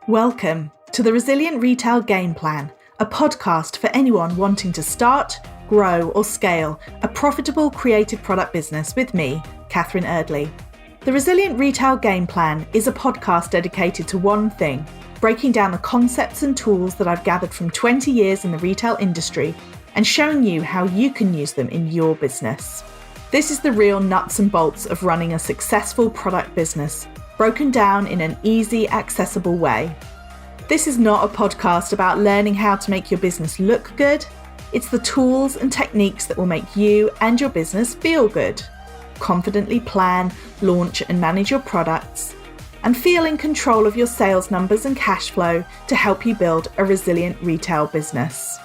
Welcome to the Resilient Retail Game Plan, a podcast for anyone wanting to start, grow or scale a profitable creative product business with me, Catherine Eardley. The Resilient Retail Game Plan is a podcast dedicated to one thing, breaking down the concepts and tools that I've gathered from 20 years in the retail industry and showing you how you can use them in your business. This is the real nuts and bolts of running a successful product business, broken down in an easy, accessible way. This is not a podcast about learning how to make your business look good. It's the tools and techniques that will make you and your business feel good. Confidently plan, launch and manage your products, and feel in control of your sales numbers and cash flow to help you build a resilient retail business.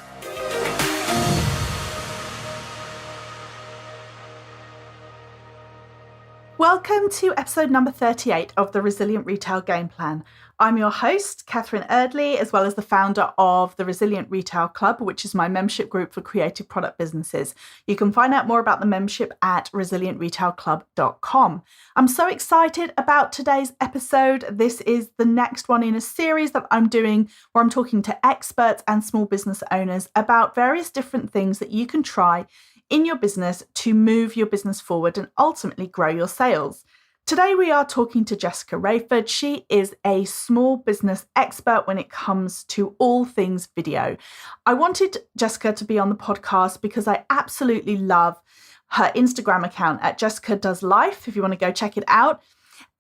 Welcome to episode number 38 of the Resilient Retail Game Plan. I'm your host, Catherine Eardley, as well as the founder of the Resilient Retail Club, which is my membership group for creative product businesses. You can find out more about the membership at resilientretailclub.com. I'm so excited about today's episode. This is the next one in a series that I'm doing where I'm talking to experts and small business owners about various different things that you can try in your business to move your business forward and ultimately grow your sales. Today we are talking to Jessica Wreford. She is a small business expert when it comes to all things video. I wanted Jessica to be on the podcast because I absolutely love her Instagram account at Jessica Does Life, if you want to go check it out.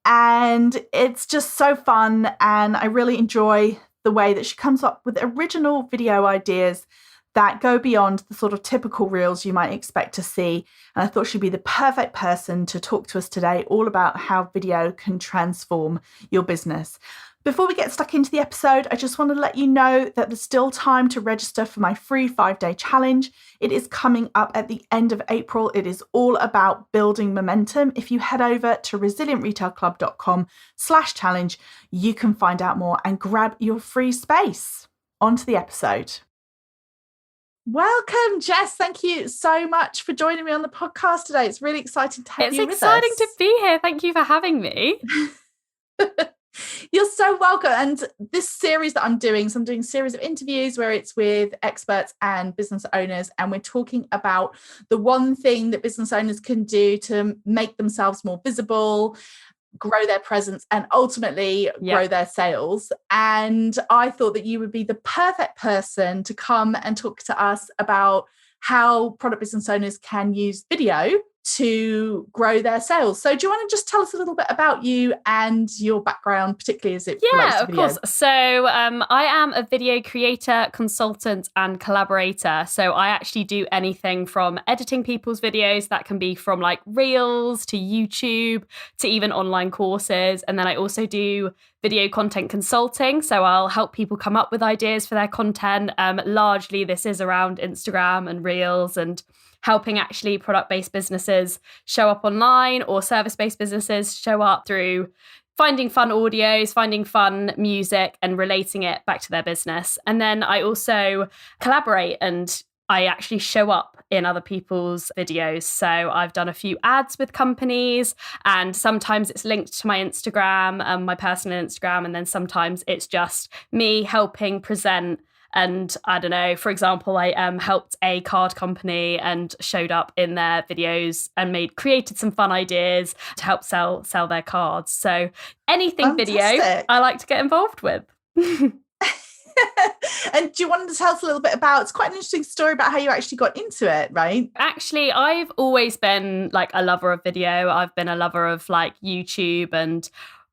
And it's just so fun, and I really enjoy the way that she comes up with original video ideas that go beyond the sort of typical reels you might expect to see. And I thought she'd be the perfect person to talk to us today all about how video can transform your business. Before we get stuck into the episode, I just want to let you know that there's still time to register for my free 5-day challenge. It is coming up at the end of April. It is all about building momentum. If you head over to resilientretailclub.com/challenge, you can find out more and grab your free space. On to the episode. Welcome, Jess. Thank you so much for joining me on the podcast today. It's really exciting to have you with us. It's exciting to be here. Thank you for having me. You're so welcome. And this series that I'm doing, so I'm doing a series of interviews where it's with experts and business owners, and we're talking about the one thing that business owners can do to make themselves more visible, grow their presence, and ultimately grow their sales. And I thought that you would be the perfect person to come and talk to us about how product business owners can use video to grow their sales. So do you want to just tell us a little bit about you and your background, particularly as it relates to video? Yeah, of course. So I am a video creator, consultant and collaborator. So I actually do anything from editing people's videos, that can be from like reels to YouTube to even online courses. And then I also do video content consulting. So I'll help people come up with ideas for their content. Largely this is around Instagram and reels and helping actually product-based businesses show up online, or service-based businesses show up through finding fun audios, finding fun music and relating it back to their business. And then I also collaborate and I actually show up in other people's videos. So I've done a few ads with companies, and sometimes it's linked to my Instagram, my personal Instagram, and then sometimes it's just me helping present. And I don't know, for example, I helped a card company and showed up in their videos and created some fun ideas to help sell their cards. So anything video I like to get involved with. And do you want to tell us a little bit about, it's quite an interesting story about how you actually got into it, right? Actually, I've always been like a lover of video. I've been a lover of like YouTube and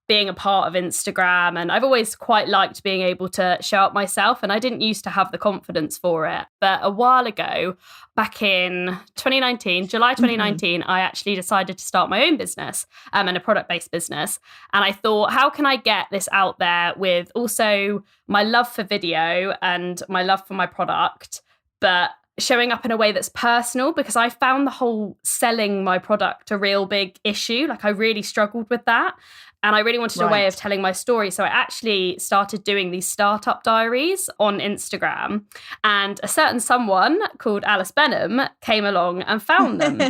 being a part of Instagram. And I've always quite liked being able to show up myself. And I didn't used to have the confidence for it. But a while ago, back in 2019, July 2019, I actually decided to start my own business and a product-based business. And I thought, how can I get this out there with also my love for video and my love for my product, but showing up in a way that's personal, because I found the whole selling my product a real big issue. Like I really struggled with that. And I really wanted a way of telling my story. So I actually started doing these startup diaries on Instagram. And a certain someone called Alice Benham came along and found them.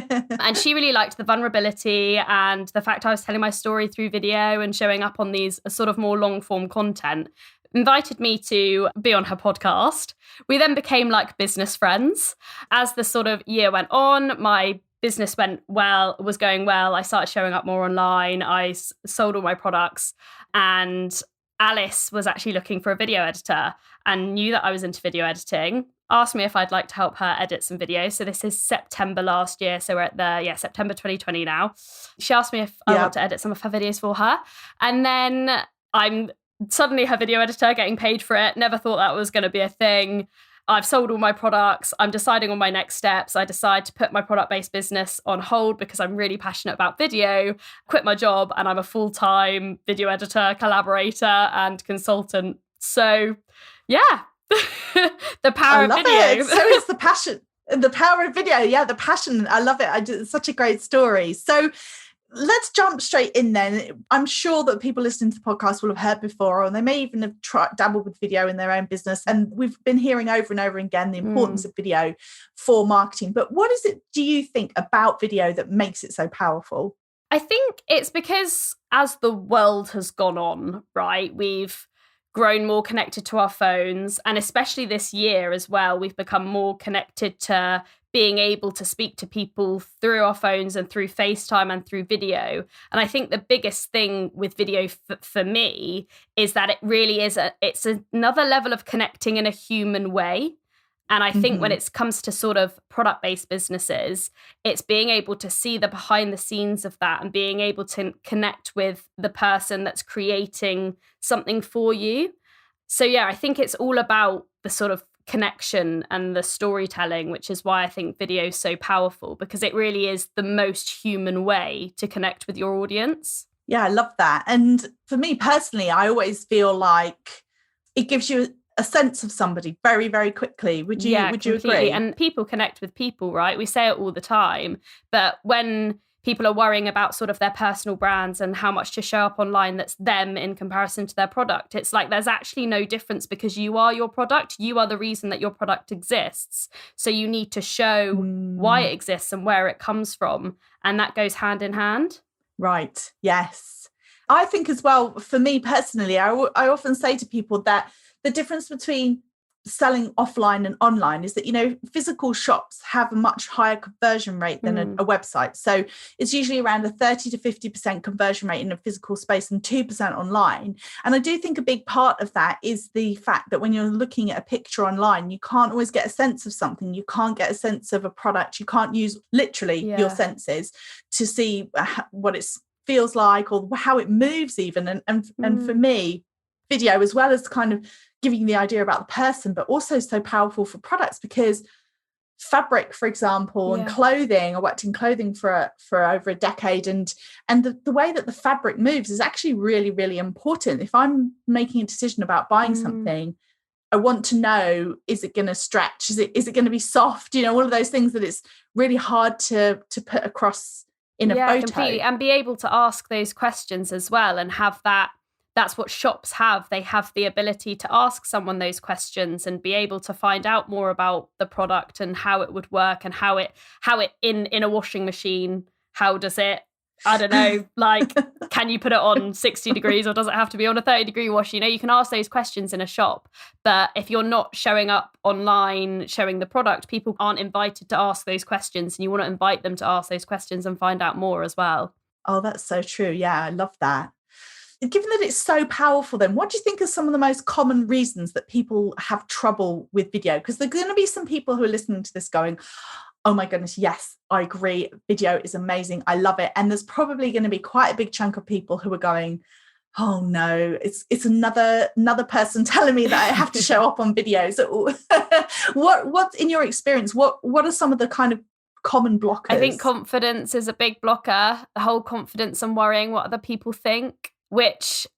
And she really liked the vulnerability and the fact I was telling my story through video and showing up on these sort of more long form content. Invited me to be on her podcast. We then became like business friends. As the sort of year went on, my business was going well. I started showing up more online. I sold all my products, and Alice was actually looking for a video editor and knew that I was into video editing. Asked me if I'd like to help her edit some videos. So this is September last year. So we're at September 2020 now. She asked me if I want to edit some of her videos for her. And then I'm suddenly her video editor, getting paid for it. Never thought that was going to be a thing. I've sold all my products. I'm deciding on my next steps. I decide to put my product-based business on hold because I'm really passionate about video, quit my job, and I'm a full-time video editor, collaborator, and consultant. So, yeah, the power of video. It. So is the passion. The power of video. Yeah, the passion. I love it. It's such a great story. So let's jump straight in then. I'm sure that people listening to the podcast will have heard before, or they may even have dabbled with video in their own business. And we've been hearing over and over again the importance of video for marketing. But what is it, do you think, about video that makes it so powerful? I think it's because as the world has gone on, right, we've grown more connected to our phones. And especially this year as well, we've become more connected to being able to speak to people through our phones and through FaceTime and through video. And I think the biggest thing with video for me is that it really is it's another level of connecting in a human way. And I think when it comes to sort of product-based businesses, it's being able to see the behind the scenes of that and being able to connect with the person that's creating something for you. So yeah, I think it's all about the sort of connection and the storytelling, which is why I think video is so powerful, because it really is the most human way to connect with your audience. Yeah, I love that. And for me personally, I always feel like it gives you a sense of somebody very, very quickly. Would you agree? And people connect with people, right? We say it all the time, but when people are worrying about sort of their personal brands and how much to show up online that's them in comparison to their product, it's like there's actually no difference, because you are your product. You are the reason that your product exists. So you need to show why it exists and where it comes from. And that goes hand in hand. Right. Yes. I think as well, for me personally, I often say to people that the difference between selling offline and online is that, you know, physical shops have a much higher conversion rate than a website. So it's usually around a 30 to 50% conversion rate in a physical space and 2% online. And I do think a big part of that is the fact that when you're looking at a picture online, you can't always get a sense of something. You can't get a sense of a product. You can't use literally your senses to see what it feels like or how it moves even. And for me, video, as well as kind of giving you the idea about the person, but also so powerful for products, because fabric, for example, and clothing, I worked in clothing for over a decade, and the way that the fabric moves is actually really, really important. If I'm making a decision about buying something, I want to know, is it going to stretch? Is it going to be soft? You know, all of those things that it's really hard to put across in a photo. Completely. And be able to ask those questions as well, and have that. That's what shops have. They have the ability to ask someone those questions and be able to find out more about the product and how it would work, and how it in a washing machine, how does it, I don't know, like, can you put it on 60 degrees or does it have to be on a 30-degree wash? You know, you can ask those questions in a shop. But if you're not showing up online, showing the product, people aren't invited to ask those questions. And you want to invite them to ask those questions and find out more as well. Oh, that's so true. Yeah, I love that. Given that it's so powerful, then what do you think are some of the most common reasons that people have trouble with video? Because there are going to be some people who are listening to this going, oh my goodness, yes, I agree. Video is amazing. I love it. And there's probably going to be quite a big chunk of people who are going, oh no, it's another person telling me that I have to show up on videos. What in your experience, what are some of the kind of common blockers? I think confidence is a big blocker. The whole confidence and worrying what other people think, which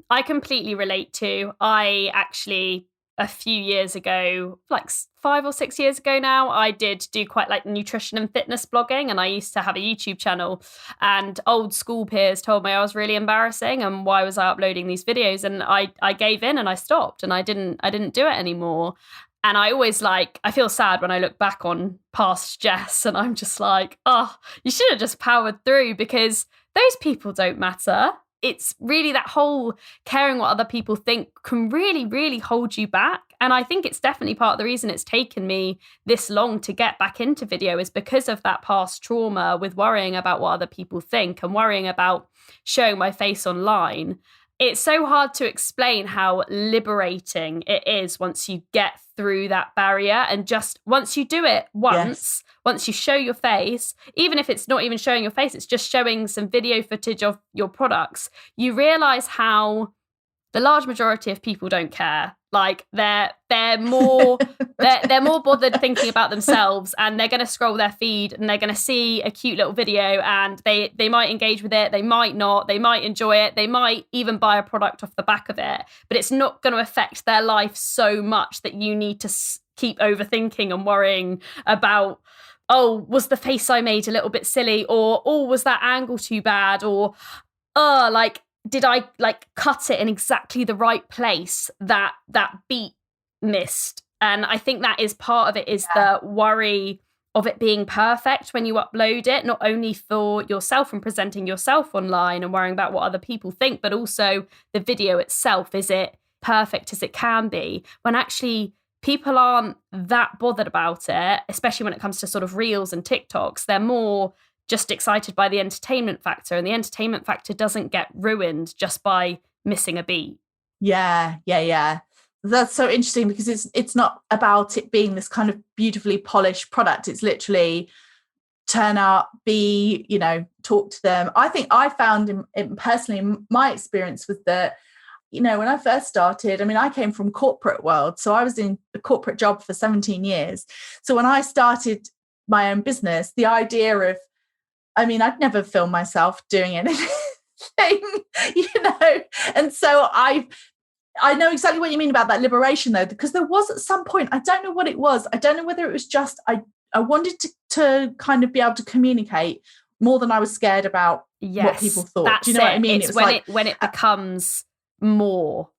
I completely relate to. I actually a few years ago, like 5 or 6 years ago now, I did do quite like nutrition and fitness blogging, and I used to have a YouTube channel, and old school peers told me I was really embarrassing and why was I uploading these videos, and I gave in and I stopped and I didn't do it anymore. And I always I feel sad when I look back on past Jess, and I'm just like, oh, you should have just powered through, because those people don't matter. It's really that whole caring what other people think can really, really hold you back. And I think it's definitely part of the reason it's taken me this long to get back into video, is because of that past trauma with worrying about what other people think and worrying about showing my face online. It's so hard to explain how liberating it is once you get through that barrier, and just once you do it once, once you show your face, even if it's not even showing your face, it's just showing some video footage of your products, you realize how the large majority of people don't care. Like they're more they're more bothered thinking about themselves, and they're going to scroll their feed and they're going to see a cute little video, and they might engage with it, they might not, they might enjoy it, they might even buy a product off the back of it, but it's not going to affect their life so much that you need to keep overthinking and worrying about, oh, was the face I made a little bit silly, or oh, was that angle too bad, or did I cut it in exactly the right place that beat missed? And I think that is part of it, is the worry of it being perfect when you upload it, not only for yourself and presenting yourself online and worrying about what other people think, but also the video itself. Is it perfect as it can be? When actually people aren't that bothered about it, especially when it comes to sort of reels and TikToks. They're more just excited by the entertainment factor, and the entertainment factor doesn't get ruined just by missing a beat. Yeah. That's so interesting, because it's not about it being this kind of beautifully polished product. It's literally turn up, be, talk to them. I think I found personally, my experience was that, when I first started, I came from corporate world, so I was in a corporate job for 17 years. So when I started my own business, the idea of, I'd never filmed myself doing anything, and so I know exactly what you mean about that liberation, though, because there was at some point, I don't know what it was. I don't know whether it was just I wanted to kind of be able to communicate more than I was scared about what people thought. Do you know what I mean? It's when it becomes more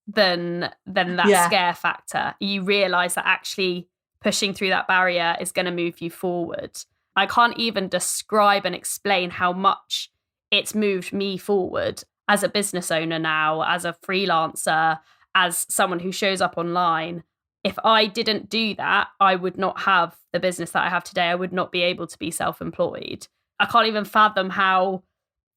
than that scare factor. You realise that actually pushing through that barrier is going to move you forward. I can't even describe and explain how much it's moved me forward as a business owner now, as a freelancer, as someone who shows up online. If I didn't do that, I would not have the business that I have today. I would not be able to be self-employed. I can't even fathom how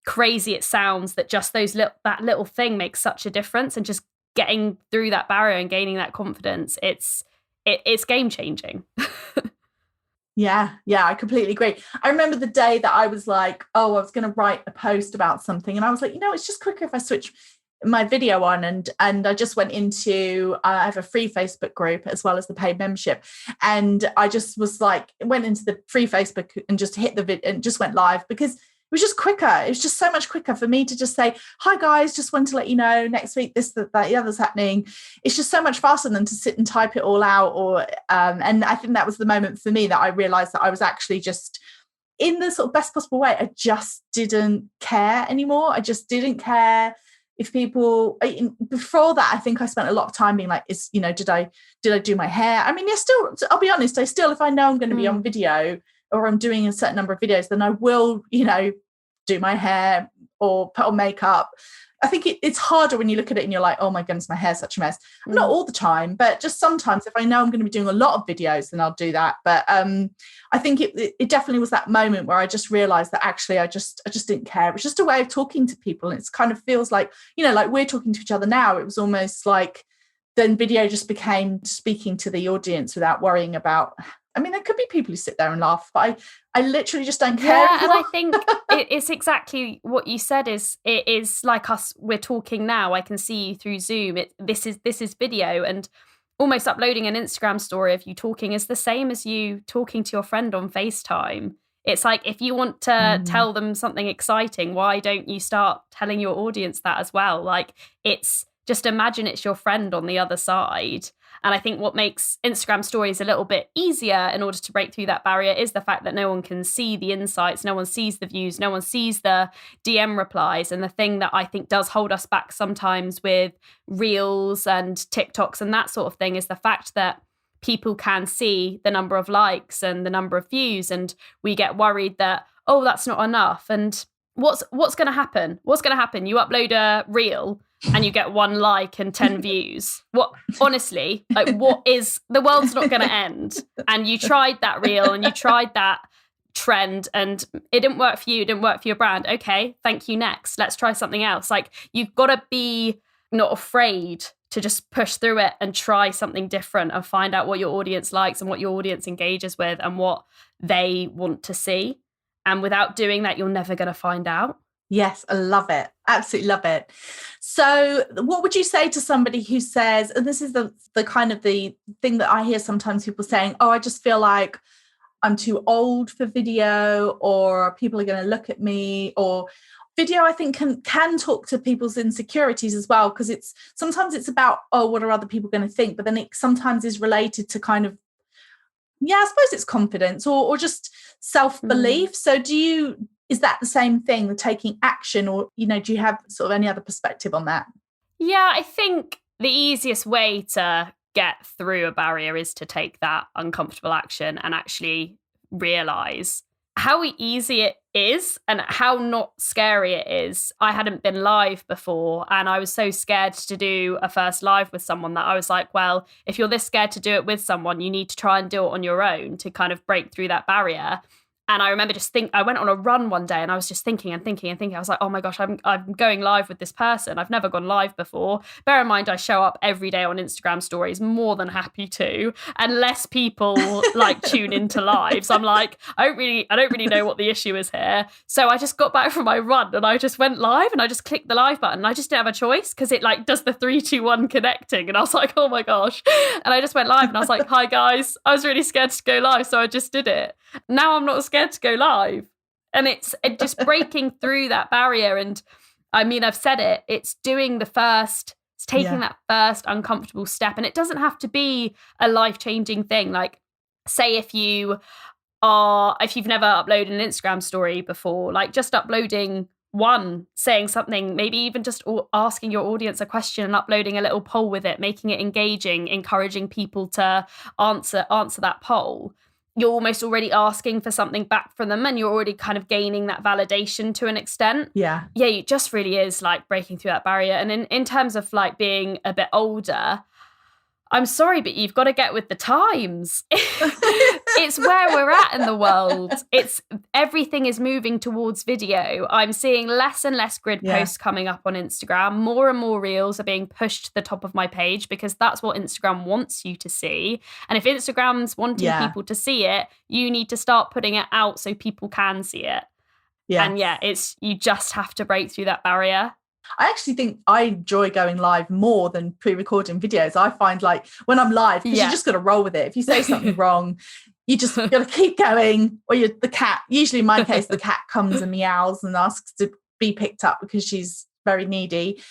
crazy it sounds that just that little thing makes such a difference, and just getting through that barrier and gaining that confidence. It's game changing. Yeah, I completely agree. I remember the day that I was like, I was going to write a post about something, and I was like, it's just quicker if I switch my video on, and I just went into I have a free Facebook group as well as the paid membership, and I just was went into the free Facebook and just hit the vid and just went live, because it was just quicker. It was just so much quicker for me to just say, hi guys, just want to let you know next week this, that, the other's happening. It's just so much faster than to sit and type it all out. Or and I think that was the moment for me that I realized that I was actually just, in the sort of best possible way, I just didn't care anymore. I just didn't care if people, before that, I think I spent a lot of time being like, did I do my hair? Still, I'll be honest, if I know I'm going to be on video, or I'm doing a certain number of videos, then I will, do my hair or put on makeup. I think it's harder when you look at it and you're like, oh my goodness, my hair's such a mess. Not all the time, but just sometimes if I know I'm going to be doing a lot of videos, then I'll do that. But I think it definitely was that moment where I just realized that actually I just didn't care. It was just a way of talking to people. And it's kind of feels like, like we're talking to each other now. It was almost like then video just became speaking to the audience without worrying about, there could be people who sit there and laugh, but I literally just don't care anymore. And I think it's exactly what you said. It is like us. We're talking now. I can see you through Zoom. This is video, and almost uploading an Instagram story of you talking is the same as you talking to your friend on FaceTime. It's like, if you want to tell them something exciting, why don't you start telling your audience that as well? Like, it's just imagine it's your friend on the other side. And I think what makes Instagram stories a little bit easier in order to break through that barrier is the fact that no one can see the insights, no one sees the views, no one sees the DM replies. And the thing that I think does hold us back sometimes with Reels and TikToks and that sort of thing is the fact that people can see the number of likes and the number of views, and we get worried that, oh, that's not enough. And what's going to happen? What's going to happen? You upload a reel and you get 1 like and 10 views. What, honestly, like, what is, the world's not going to end. And you tried that reel and you tried that trend and it didn't work for you, it didn't work for your brand. Okay, thank you, next. Let's try something else. Like, you've got to be not afraid to just push through it and try something different and find out what your audience likes and what your audience engages with and what they want to see. And without doing that, you're never going to find out. Yes, I love it. Absolutely love it. So what would you say to somebody who says, and this is the kind of the thing that I hear sometimes people saying, oh, I just feel like I'm too old for video, or people are going to look at me, or video I think can talk to people's insecurities as well, because sometimes it's about, oh, what are other people going to think? But then it sometimes is related to kind of, yeah, I suppose it's confidence or just self-belief. So is that the same thing, the taking action, or, do you have sort of any other perspective on that? Yeah, I think the easiest way to get through a barrier is to take that uncomfortable action and actually realize how easy it is and how not scary it is. I hadn't been live before and I was so scared to do a first live with someone that I was like, well, if you're this scared to do it with someone, you need to try and do it on your own to kind of break through that barrier. And I remember I went on a run one day and I was just thinking. I was like, oh my gosh, I'm going live with this person. I've never gone live before. Bear in mind, I show up every day on Instagram stories, more than happy to, and less people like tune into lives. I'm like, I don't really know what the issue is here. So I just got back from my run and I just went live and I just clicked the live button. And I just didn't have a choice because it like does the 3, 2, 1 connecting. And I was like, oh my gosh. And I just went live and I was like, hi guys, I was really scared to go live. So I just did it. Now I'm not scared to go live. And it's just breaking through that barrier. And I mean, I've said it, it's taking that first uncomfortable step. And it doesn't have to be a life-changing thing. Like, say if you've never uploaded an Instagram story before, like just uploading one, saying something, maybe even just asking your audience a question and uploading a little poll with it, making it engaging, encouraging people to answer that poll. You're almost already asking for something back from them and you're already kind of gaining that validation to an extent. Yeah, it just really is like breaking through that barrier. And in terms of like being a bit older, I'm sorry, but you've got to get with the times. It's where we're at in the world. Everything is moving towards video. I'm seeing less and less grid posts coming up on Instagram. More and more reels are being pushed to the top of my page because that's what Instagram wants you to see. And if Instagram's wanting people to see it, you need to start putting it out so people can see it. Yeah. And you just have to break through that barrier. I actually think I enjoy going live more than pre-recording videos. I find like when I'm live, because you just got to roll with it. If you say something wrong, you just got to keep going. Or the cat, usually in my case, the cat comes and meows and asks to be picked up because she's very needy.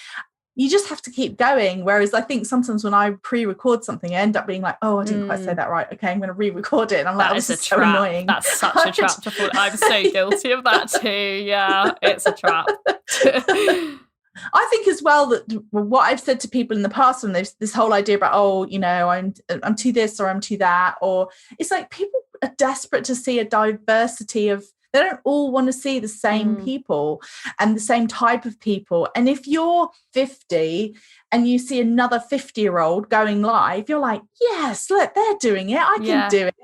You just have to keep going. Whereas I think sometimes when I pre-record something, I end up being like, oh, I didn't quite say that right. Okay, I'm going to re-record it. And I'm like, this is so annoying. That's such a trap to fall. I'm so guilty of that too. Yeah, it's a trap. I think as well that what I've said to people in the past, and there's this whole idea about, oh, I'm too this or I'm too that, or it's like people are desperate to see a diversity of, they don't all want to see the same people and the same type of people. And if you're 50 and you see another 50-year-old going live, you're like, yes, look, they're doing it. I can do it.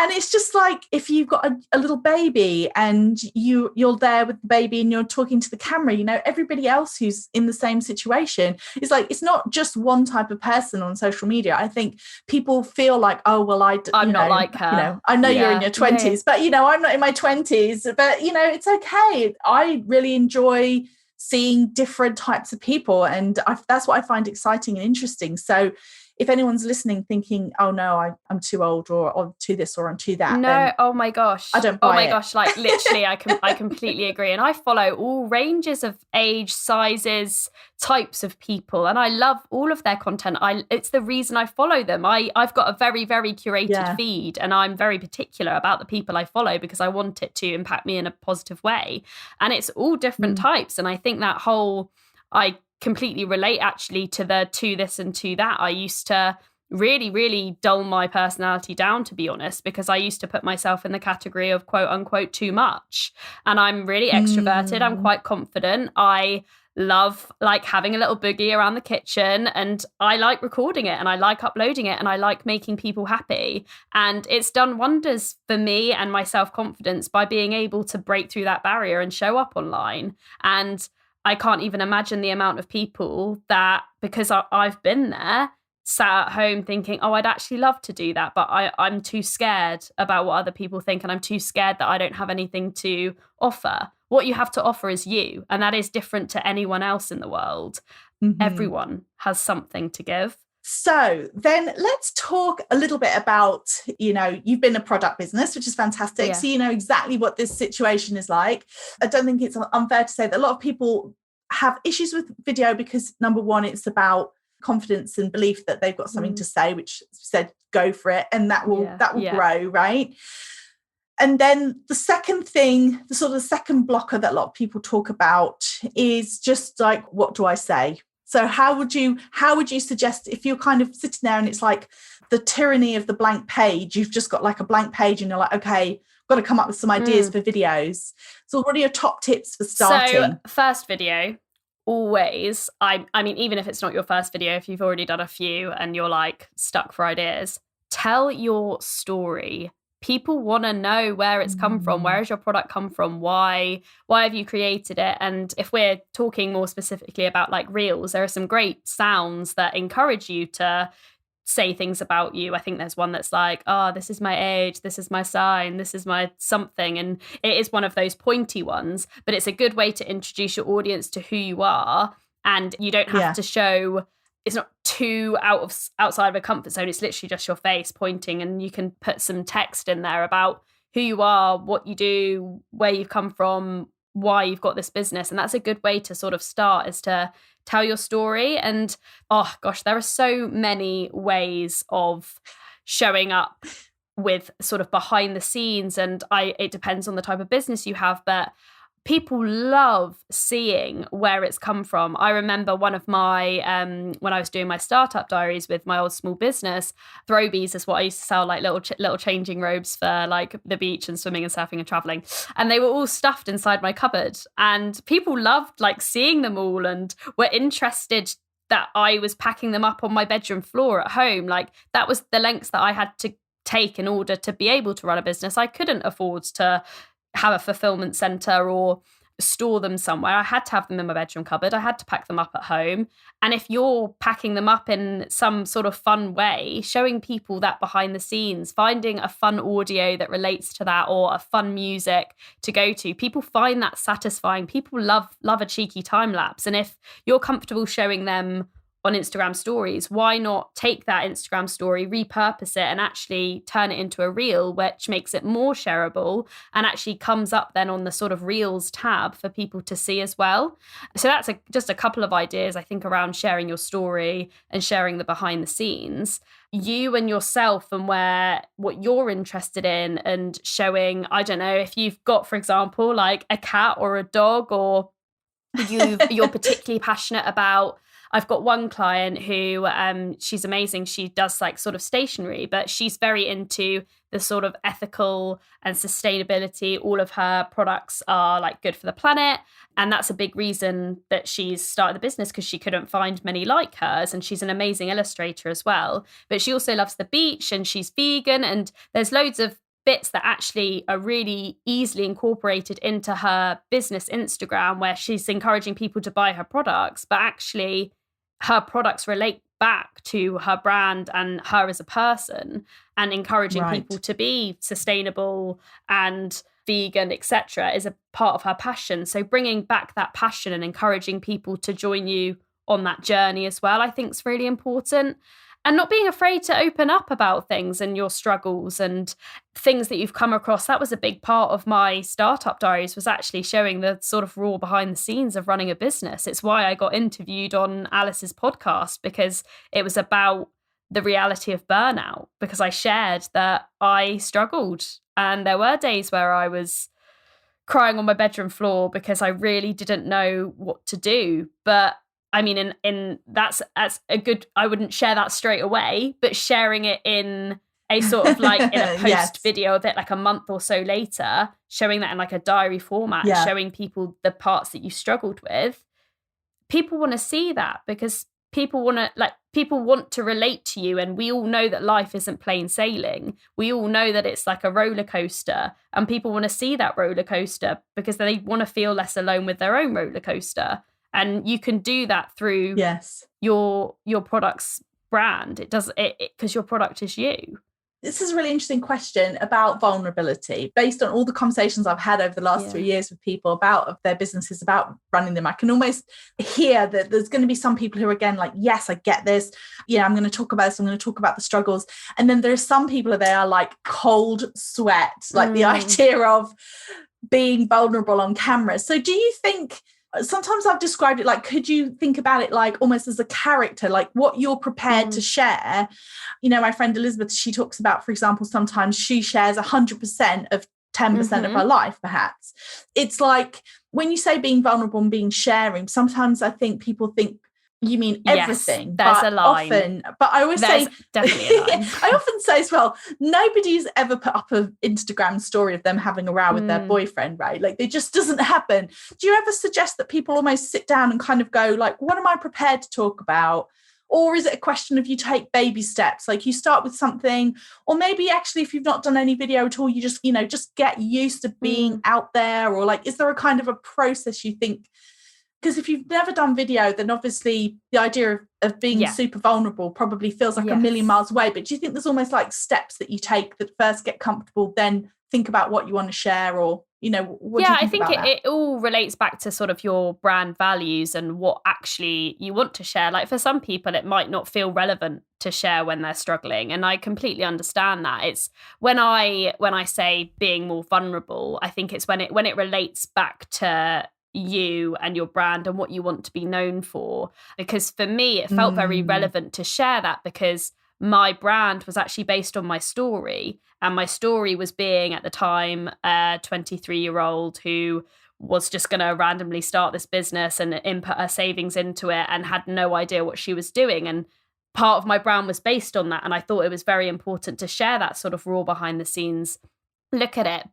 And it's just like if you've got a little baby and you're there with the baby and you're talking to the camera, everybody else who's in the same situation is like, it's not just one type of person on social media. I think people feel like, oh, well, I'm not like her. I know you're in your 20s, but, I'm not in my 20s. But, it's okay. I really enjoy seeing different types of people. And that's what I find exciting and interesting. So if anyone's listening thinking, oh no, I'm too old, or I'm too this, or I'm too that, No, then oh my gosh. I don't Oh buy my it. gosh, like literally I completely agree. And I follow all ranges of age, sizes, types of people, and I love all of their content. It's the reason I follow them. I've got a very, very curated feed, and I'm very particular about the people I follow because I want it to impact me in a positive way. And it's all different types. And I think that whole, I completely relate actually to the to this and to that. I used to really, really dull my personality down, to be honest, because I used to put myself in the category of quote unquote too much. And I'm really extroverted. I'm quite confident. I love like having a little boogie around the kitchen, and I like recording it, and I like uploading it, and I like making people happy. And it's done wonders for me and my self-confidence by being able to break through that barrier and show up online. And I can't even imagine the amount of people that, because I've been there, sat at home thinking, oh, I'd actually love to do that, but I'm too scared about what other people think, and I'm too scared that I don't have anything to offer. What you have to offer is you, and that is different to anyone else in the world. Everyone has something to give. So then let's talk a little bit about, you've been a product business, which is fantastic. Yeah. So you know exactly what this situation is like. I don't think it's unfair to say that a lot of people have issues with video because, number one, it's about confidence and belief that they've got something to say, which said go for it, and that will grow, right? And then the second thing, the sort of second blocker that a lot of people talk about is just like, what do I say? So how would you suggest, if you're kind of sitting there and it's like the tyranny of the blank page, you've just got like a blank page and you're like, okay, I've got to come up with some ideas for videos. So what are your top tips for starting? So first video, always, I mean, even if it's not your first video, if you've already done a few and you're like stuck for ideas, tell your story. People want to know where it's come from. Where has your product come from? Why have you created it? And if we're talking more specifically about like reels, there are some great sounds that encourage you to say things about you. I think there's one that's like, oh, this is my age, this is my sign, this is my something. And it is one of those pointy ones, but it's a good way to introduce your audience to who you are. And you don't have to show, it's not too outside of a comfort zone. It's literally just your face pointing, and you can put some text in there about who you are, what you do, where you've come from, why you've got this business. And that's a good way to sort of start, is to tell your story. And oh gosh, there are so many ways of showing up with sort of behind the scenes, and it depends on the type of business you have, but people love seeing where it's come from. I remember one of my, when I was doing my startup diaries with my old small business, Throbies is what I used to sell, like little changing robes for like the beach and swimming and surfing and traveling. And they were all stuffed inside my cupboard. And people loved like seeing them all and were interested that I was packing them up on my bedroom floor at home. Like that was the lengths that I had to take in order to be able to run a business. I couldn't afford to have a fulfillment center or store them somewhere. I had to have them in my bedroom cupboard. I had to pack them up at home. And if you're packing them up in some sort of fun way, showing people that behind the scenes, finding a fun audio that relates to that, or a fun music to go to, people find that satisfying. People love a cheeky time lapse. And if you're comfortable showing them on Instagram stories, why not take that Instagram story, repurpose it, and actually turn it into a reel, which makes it more shareable and actually comes up then on the sort of reels tab for people to see as well. So that's just a couple of ideas, I think, around sharing your story and sharing the behind the scenes. You and yourself and what you're interested in, and showing, I don't know, if you've got, for example, like a cat or a dog, or you're particularly passionate about. I've got one client who, she's amazing. She does like sort of stationery, but she's very into the sort of ethical and sustainability. All of her products are like good for the planet. And that's a big reason that she's started the business, because she couldn't find many like hers. And she's an amazing illustrator as well. But she also loves the beach, and she's vegan. And there's loads of bits that actually are really easily incorporated into her business Instagram, where she's encouraging people to buy her products, but actually her products relate back to her brand and her as a person, and encouraging people to be sustainable and vegan, etc., is a part of her passion. So bringing back that passion and encouraging people to join you on that journey as well, I think is really important. And not being afraid to open up about things and your struggles and things that you've come across. That was a big part of my startup diaries, was actually showing the sort of raw behind the scenes of running a business. It's why I got interviewed on Alice's podcast, because it was about the reality of burnout, because I shared that I struggled. And there were days where I was crying on my bedroom floor because I really didn't know what to do. But I mean, in that's a good, I wouldn't share that straight away, but sharing it in a sort of like in a post video of it, like a month or so later, showing that in like a diary format, and showing people the parts that you struggled with. People want to see that, because people want to relate to you. And we all know that life isn't plain sailing. We all know that it's like a roller coaster, and people want to see that roller coaster because they want to feel less alone with their own roller coaster. And you can do that through your product's brand. It does it because your product is you. This is a really interesting question about vulnerability. Based on all the conversations I've had over the last 3 years with people about their businesses, about running them, I can almost hear that there's going to be some people who are, again, like, yes, I get this. Yeah, I'm going to talk about this. I'm going to talk about the struggles. And then there are some people that they are like cold sweat, like the idea of being vulnerable on camera. So do you think... Sometimes I've described it like, could you think about it like almost as a character, like what you're prepared to share? You know, my friend Elizabeth, she talks about, for example, sometimes she shares 100% of 10% of her life, perhaps. It's like when you say being vulnerable and being sharing, sometimes I think people think you mean everything. There's a line. But I always say, definitely a line. I often say as well, nobody's ever put up an Instagram story of them having a row with their boyfriend, right? Like, it just doesn't happen. Do you ever suggest that people almost sit down and kind of go like, what am I prepared to talk about? Or is it a question of you take baby steps? Like you start with something, or maybe actually if you've not done any video at all, you just, just get used to being out there, or like, is there a kind of a process you think? Because if you've never done video, then obviously the idea of being super vulnerable probably feels like a million miles away. But do you think there's almost like steps that you take that first get comfortable, then think about what you want to share, or, what do you think? I think it all relates back to sort of your brand values and what actually you want to share. Like for some people, it might not feel relevant to share when they're struggling. And I completely understand that. It's when I say being more vulnerable, I think it's when it relates back to you and your brand and what you want to be known for. Because for me, it felt very relevant to share that, because my brand was actually based on my story. And my story was being, at the time, a 23-year-old who was just going to randomly start this business and input her savings into it and had no idea what she was doing. And part of my brand was based on that. And I thought it was very important to share that sort of raw behind the scenes look at it.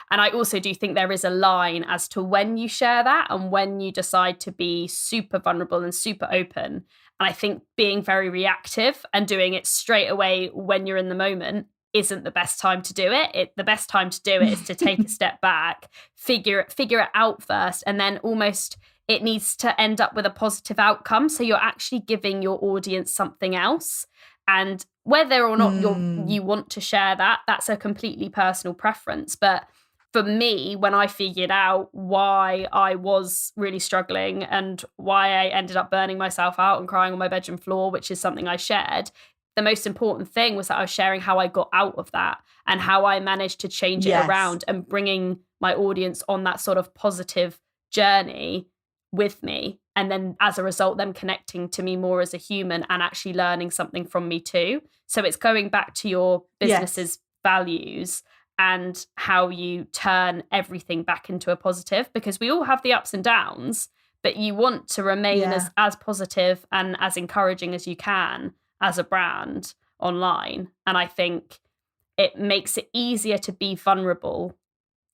And I also do think there is a line as to when you share that and when you decide to be super vulnerable and super open. And I think being very reactive and doing it straight away when you're in the moment isn't the best time to do it. The best time to do it is to take a step back, figure it out first, and then almost it needs to end up with a positive outcome. So you're actually giving your audience something else. And whether or not you want to share that, that's a completely personal preference. But for me, when I figured out why I was really struggling and why I ended up burning myself out and crying on my bedroom floor, which is something I shared, the most important thing was that I was sharing how I got out of that and how I managed to change it around and bringing my audience on that sort of positive journey with me. And then as a result, them connecting to me more as a human and actually learning something from me too. So it's going back to your business's values and how you turn everything back into a positive, because we all have the ups and downs, but you want to remain as positive and as encouraging as you can as a brand online. And I think it makes it easier to be vulnerable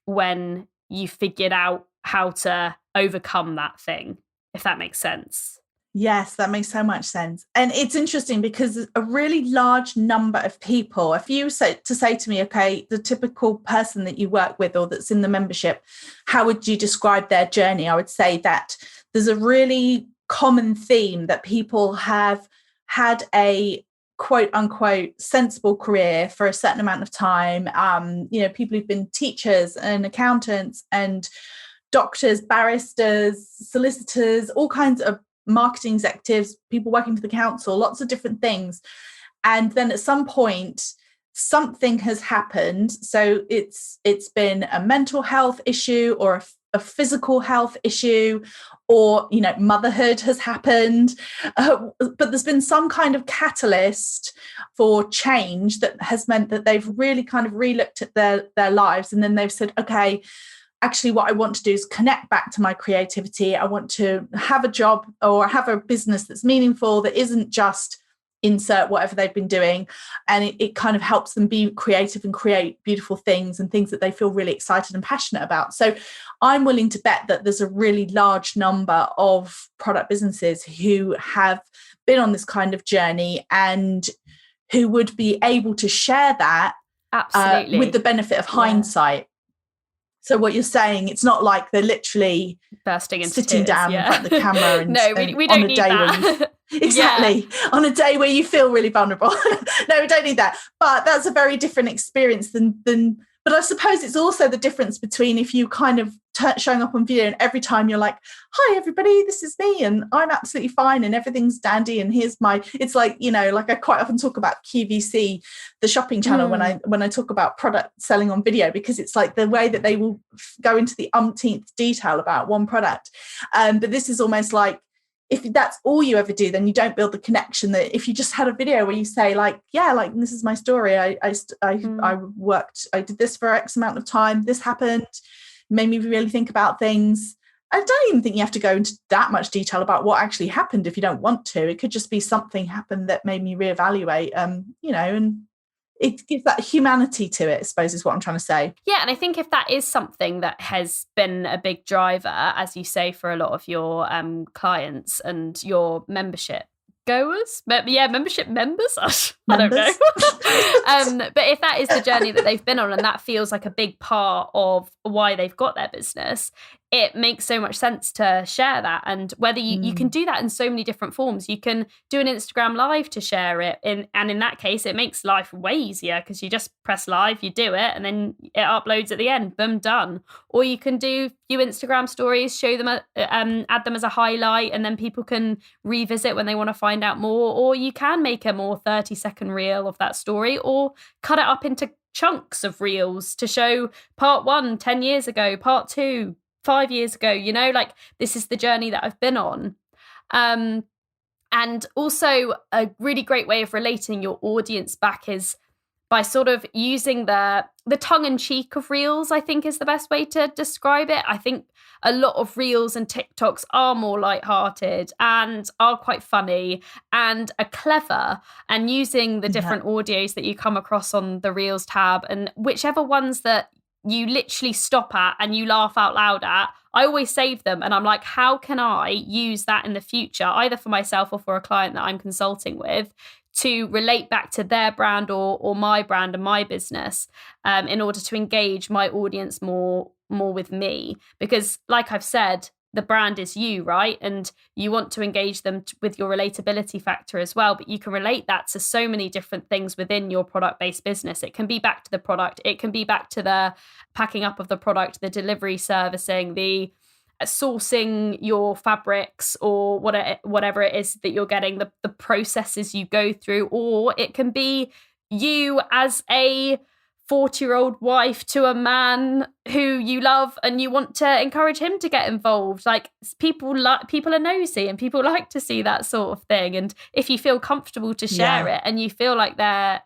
when you figured out how to overcome that thing, if that makes sense. Yes, that makes so much sense. And it's interesting because a really large number of people, if you say to me, okay, the typical person that you work with or that's in the membership, how would you describe their journey? I would say that there's a really common theme that people have had a quote unquote sensible career for a certain amount of time. People who've been teachers and accountants and doctors, barristers, solicitors, all kinds of marketing executives, people working for the council, lots of different things. And then at some point, something has happened. So it's been a mental health issue or a physical health issue, or, you know, motherhood has happened. But there's been some kind of catalyst for change that has meant that they've really kind of re-looked at their lives. And then they've said, okay, actually what I want to do is connect back to my creativity. I want to have a job or have a business that's meaningful, that isn't just insert whatever they've been doing. And it kind of helps them be creative and create beautiful things and things that they feel really excited and passionate about. So I'm willing to bet that there's a really large number of product businesses who have been on this kind of journey and who would be able to share that absolutely with the benefit of hindsight. So what you're saying, it's not like they're literally bursting into sitting tears, down in front of the camera. And, no, we don't need that. Exactly. On a day where you feel really vulnerable. No, we don't need that. But that's a very different experience than but I suppose it's also the difference between if you kind of showing up on video and every time you're like, hi, everybody, this is me and I'm absolutely fine and everything's dandy and here's my, it's like, you know, like I quite often talk about QVC, the shopping channel, when I talk about product selling on video, because it's like the way that they will go into the umpteenth detail about one product. But this is almost like, if that's all you ever do, then you don't build the connection. That if you just had a video where you say like, yeah, like this is my story. I worked, I did this for X amount of time. This happened, made me really think about things. I don't even think you have to go into that much detail about what actually happened if you don't want to. It could just be something happened that made me reevaluate, you know, and it gives that humanity to it, I suppose, is what I'm trying to say. Yeah, and I think if that is something that has been a big driver, as you say, for a lot of your clients and your membership goers, but yeah, membership members, I don't know. But if that is the journey that they've been on and that feels like a big part of why they've got their business, it makes so much sense to share that. And whether you can do that in so many different forms. You can do an Instagram live to share it, and in that case it makes life way easier because you just press live, you do it, and then it uploads at the end, boom, done. Or you can do few Instagram stories, show them add them as a highlight, and then people can revisit when they want to find out more. Or you can make a more 30-second reel of that story, or cut it up into chunks of reels to show part 1 10 years ago, part 2 5 years ago, you know, like this is the journey that I've been on. And also a really great way of relating your audience back is by sort of using the tongue-in-cheek of reels, I think is the best way to describe it. I think a lot of reels and TikToks are more lighthearted and are quite funny and are clever, and using the different audios that you come across on the reels tab, and whichever ones that you literally stop at and you laugh out loud at, I always save them. And I'm like, how can I use that in the future, either for myself or for a client that I'm consulting with, to relate back to their brand or my brand and my business, in order to engage my audience more with me? Because like I've said, the brand is you, right? And you want to engage them with your relatability factor as well. But you can relate that to so many different things within your product-based business. It can be back to the product. It can be back to the packing up of the product, the delivery servicing, the sourcing your fabrics, or whatever it is that you're getting, the processes you go through. Or it can be you as a 40-year-old wife to a man who you love and you want to encourage him to get involved. Like people are nosy and people like to see that sort of thing. And if you feel comfortable to share it and you feel like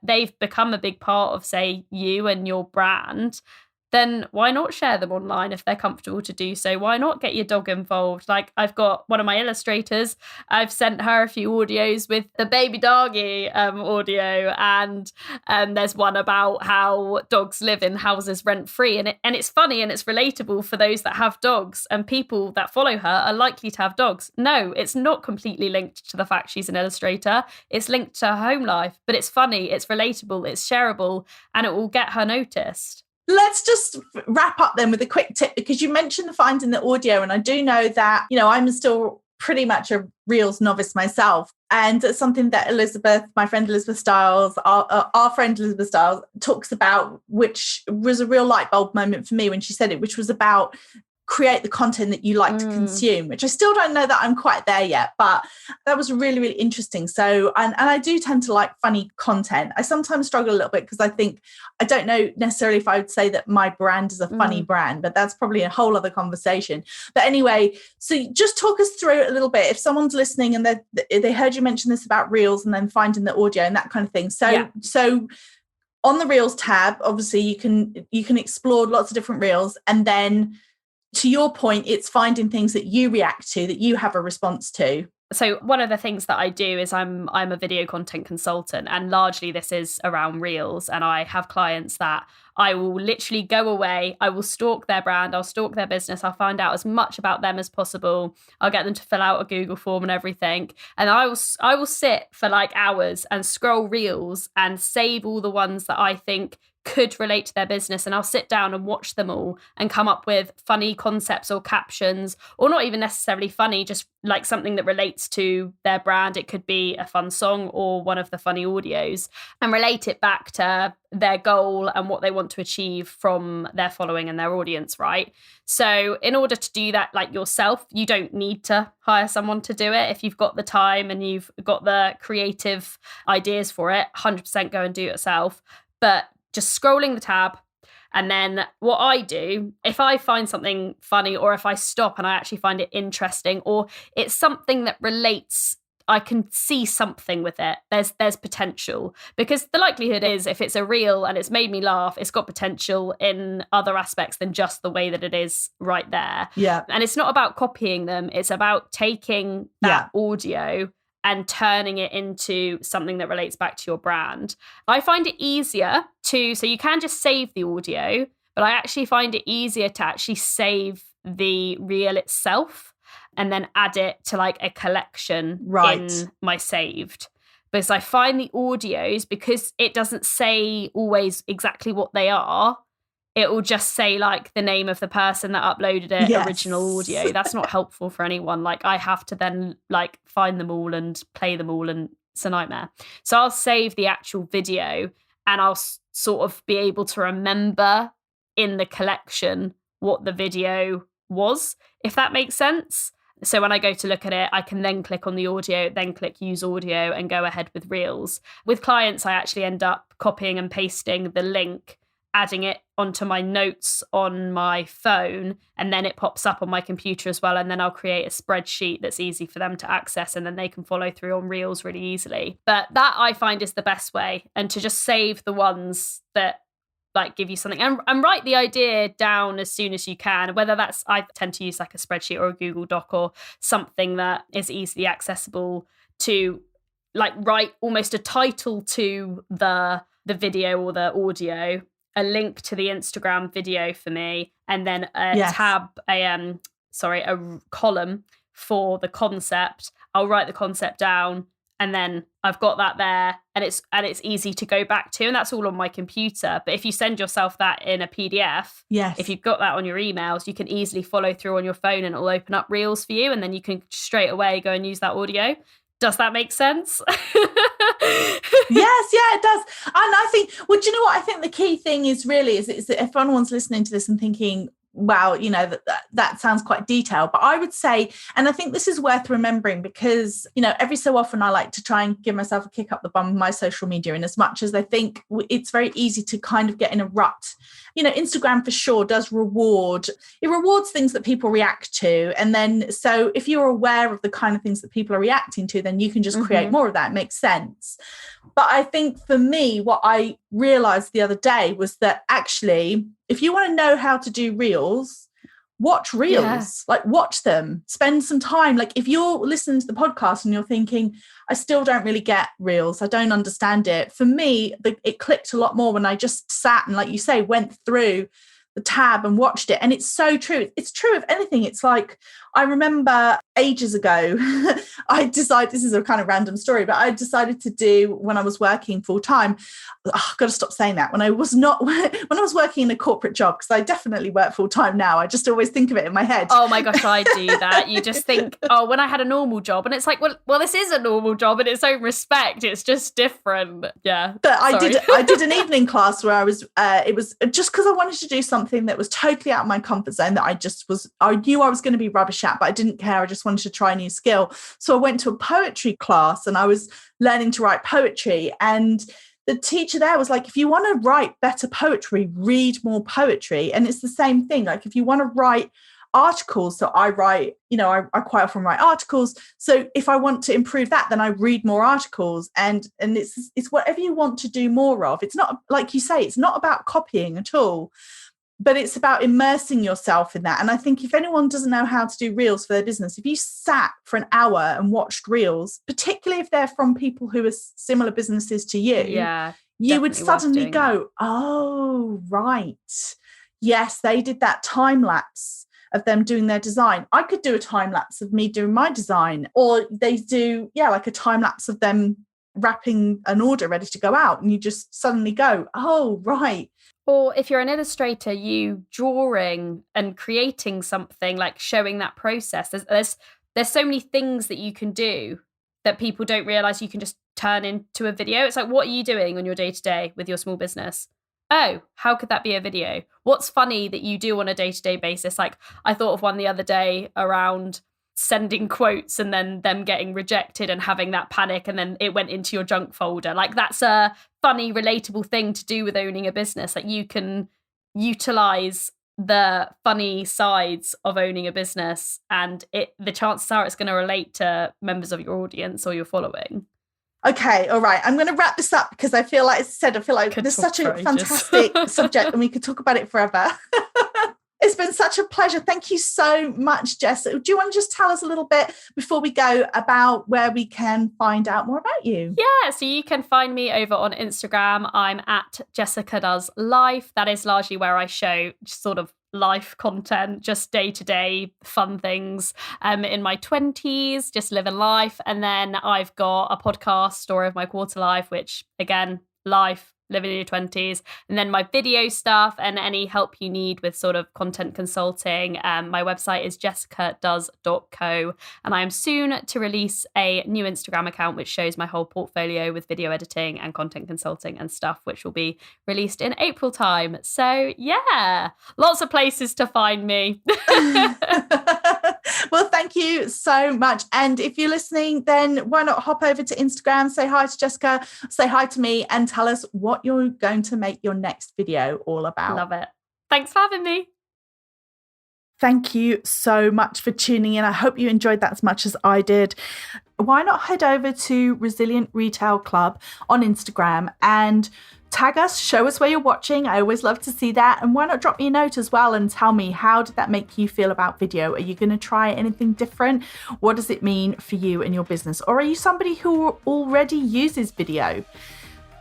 they've become a big part of, say, you and your brand, then why not share them online if they're comfortable to do so? Why not get your dog involved? Like, I've got one of my illustrators, I've sent her a few audios with the baby doggy audio, and there's one about how dogs live in houses rent-free, and it's funny and it's relatable for those that have dogs, and people that follow her are likely to have dogs. No, it's not completely linked to the fact she's an illustrator. It's linked to her home life, but it's funny, it's relatable, it's shareable, and it will get her noticed. Let's just wrap up then with a quick tip, because you mentioned the finding the audio, and I do know that, you know, I'm still pretty much a Reels novice myself, and it's something that my friend Elizabeth Stiles, our friend Elizabeth Stiles talks about, which was a real light bulb moment for me when she said it, which was about create the content that you like to consume, which I still don't know that I'm quite there yet, but that was really, really interesting. So, and I do tend to like funny content. I sometimes struggle a little bit because I don't know necessarily if I would say that my brand is a funny brand, but that's probably a whole other conversation. But anyway, so just talk us through it a little bit. If someone's listening and they heard you mention this about Reels and then finding the audio and that kind of thing. So on the Reels tab, obviously you can explore lots of different Reels, and then to your point, it's finding things that you react to, that you have a response to. So one of the things that I do is I'm a video content consultant, and largely this is around Reels. And I have clients that I will literally go away, I will stalk their brand, I'll stalk their business, I'll find out as much about them as possible. I'll get them to fill out a Google form and everything. And I will sit for like hours and scroll Reels and save all the ones that I think could relate to their business, and I'll sit down and watch them all and come up with funny concepts or captions, or not even necessarily funny, just like something that relates to their brand. It could be a fun song or one of the funny audios, and relate it back to their goal and what they want to achieve from their following and their audience, right? So in order to do that like yourself, you don't need to hire someone to do it. If you've got the time and you've got the creative ideas for it, 100% go and do it yourself. But just scrolling the tab. And then what I do, if I find something funny, or if I stop and I actually find it interesting, or it's something that relates, I can see something with it. There's potential, because the likelihood is if it's a reel and it's made me laugh, it's got potential in other aspects than just the way that it is right there. Yeah. And it's not about copying them. It's about taking that audio and turning it into something that relates back to your brand. I find it easier so you can just save the audio, but I actually find it easier to actually save the reel itself and then add it to like a collection in my saved. Because I find the audios, because it doesn't say always exactly what they are, it will just say like the name of the person that uploaded it, original audio. That's not helpful for anyone. Like I have to then like find them all and play them all, and it's a nightmare. So I'll save the actual video, and I'll sort of be able to remember in the collection what the video was, if that makes sense. So when I go to look at it, I can then click on the audio, then click use audio and go ahead with Reels. With clients, I actually end up copying and pasting the link, adding it onto my notes on my phone, and then it pops up on my computer as well. And then I'll create a spreadsheet that's easy for them to access, and then they can follow through on Reels really easily. But that I find is the best way, and to just save the ones that like give you something, and write the idea down as soon as you can, whether that's, I tend to use like a spreadsheet or a Google Doc or something that is easily accessible, to like write almost a title to the video or the audio, a link to the Instagram video for me, and then a column for the concept. I'll write the concept down, and then I've got that there, and it's easy to go back to, and that's all on my computer. But if you send yourself that in a PDF, if you've got that on your emails, you can easily follow through on your phone, and it'll open up Reels for you, and then you can straight away go and use that audio. Does that make sense? Yes, it does. And I think, well, do you know what I think the key thing is really is that if anyone's listening to this and thinking, wow, you know, that sounds quite detailed, but I would say, and I think this is worth remembering, because, you know, every so often I like to try and give myself a kick up the bum with my social media, in as much as I think it's very easy to kind of get in a rut. You know, Instagram for sure does rewards things that people react to. And then, so if you're aware of the kind of things that people are reacting to, then you can just create more of that. It makes sense. But I think for me, what I realized the other day was that actually, if you want to know how to do Reels, watch Reels, like watch them, spend some time. Like if you're listening to the podcast and you're thinking, I still don't really get Reels, I don't understand it. For me, it clicked a lot more when I just sat and, like you say, went through the tab and watched it. And it's so true. It's true of anything. It's like, I remember ages ago, this is a kind of random story, but I decided to do, when I was working full time, I've got to stop saying that, when I was working in a corporate job, because I definitely work full time now. I just always think of it in my head. Oh my gosh, I do that. You just think, oh, when I had a normal job, and it's like, well, this is a normal job in its own respect. It's just different. Yeah. But I did an evening class where it was just because I wanted to do something that was totally out of my comfort zone, that I knew I was going to be rubbish at, but I didn't care. I just wanted to try a new skill. So I went to a poetry class and I was learning to write poetry. And the teacher there was like, if you want to write better poetry, read more poetry. And it's the same thing. Like if you want to write articles, so I write, I quite often write articles. So if I want to improve that, then I read more articles. And it's whatever you want to do more of. It's not, like you say, it's not about copying at all, but it's about immersing yourself in that. And I think if anyone doesn't know how to do reels for their business, if you sat for an hour and watched reels, particularly if they're from people who are similar businesses to you, you would suddenly go, oh, right. Yes, they did that time lapse of them doing their design. I could do a time lapse of me doing my design, or they do, like a time lapse of them wrapping an order ready to go out. And you just suddenly go, oh, right. Or if you're an illustrator, you drawing and creating something, like showing that process. There's so many things that you can do that people don't realize you can just turn into a video. It's like, what are you doing on your day-to-day with your small business? Oh, how could that be a video? What's funny that you do on a day-to-day basis? Like, I thought of one the other day around sending quotes and then them getting rejected and having that panic, and then it went into your junk folder. Like, that's a funny, relatable thing to do with owning a business. Like, you can utilize the funny sides of owning a business, and the chances are it's going to relate to members of your audience or your following. Okay, all right. I'm going to wrap this up because I feel like there's such a fantastic subject and we could talk about it forever. It's been such a pleasure. Thank you so much, Jess. Do you want to just tell us a little bit before we go about where we can find out more about you? Yeah, so you can find me over on Instagram. I'm at Jessica Does Life. That is largely where I show sort of life content, just day-to-day fun things in my 20s, just living life. And then I've got a podcast, Story of My Quarter Life, which, again, life, living in your 20s, and then my video stuff and any help you need with sort of content consulting. My website is jessicadoes.co, and I am soon to release a new Instagram account which shows my whole portfolio with video editing and content consulting and stuff, which will be released in April time. So yeah, lots of places to find me. Well, thank you so much. And if you're listening, then why not hop over to Instagram, say hi to Jessica, say hi to me, and tell us what you're going to make your next video all about. Love it. Thanks for having me. Thank you so much for tuning in. I hope you enjoyed that as much as I did. Why not head over to Resilient Retail Club on Instagram and tag us, show us where you're watching. I always love to see that. And why not drop me a note as well and tell me, how did that make you feel about video? Are you going to try anything different? What does it mean for you and your business? Or are you somebody who already uses video?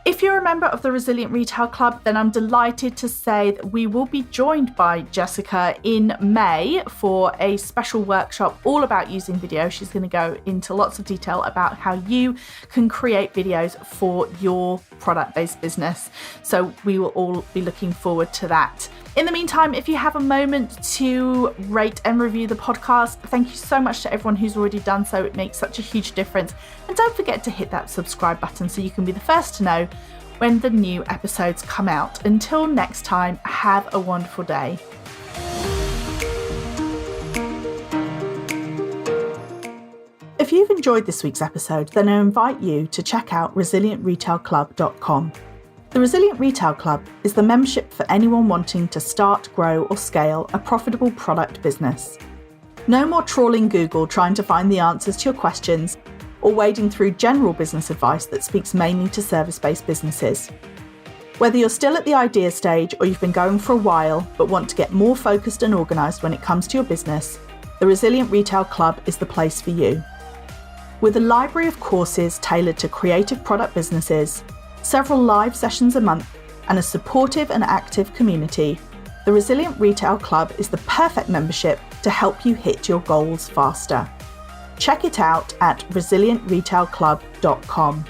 If you're a member of the Resilient Retail Club, then I'm delighted to say that we will be joined by Jessica in May for a special workshop all about using video. She's going to go into lots of detail about how you can create videos for your product-based business. So we will all be looking forward to that. In the meantime, if you have a moment to rate and review the podcast, thank you so much to everyone who's already done so. It makes such a huge difference. And don't forget to hit that subscribe button so you can be the first to know when the new episodes come out. Until next time, have a wonderful day. If you've enjoyed this week's episode, then I invite you to check out resilientretailclub.com. The Resilient Retail Club is the membership for anyone wanting to start, grow, or scale a profitable product business. No more trawling Google trying to find the answers to your questions or wading through general business advice that speaks mainly to service-based businesses. Whether you're still at the idea stage or you've been going for a while but want to get more focused and organised when it comes to your business, the Resilient Retail Club is the place for you. With a library of courses tailored to creative product businesses, several live sessions a month, and a supportive and active community, the Resilient Retail Club is the perfect membership to help you hit your goals faster. Check it out at resilientretailclub.com.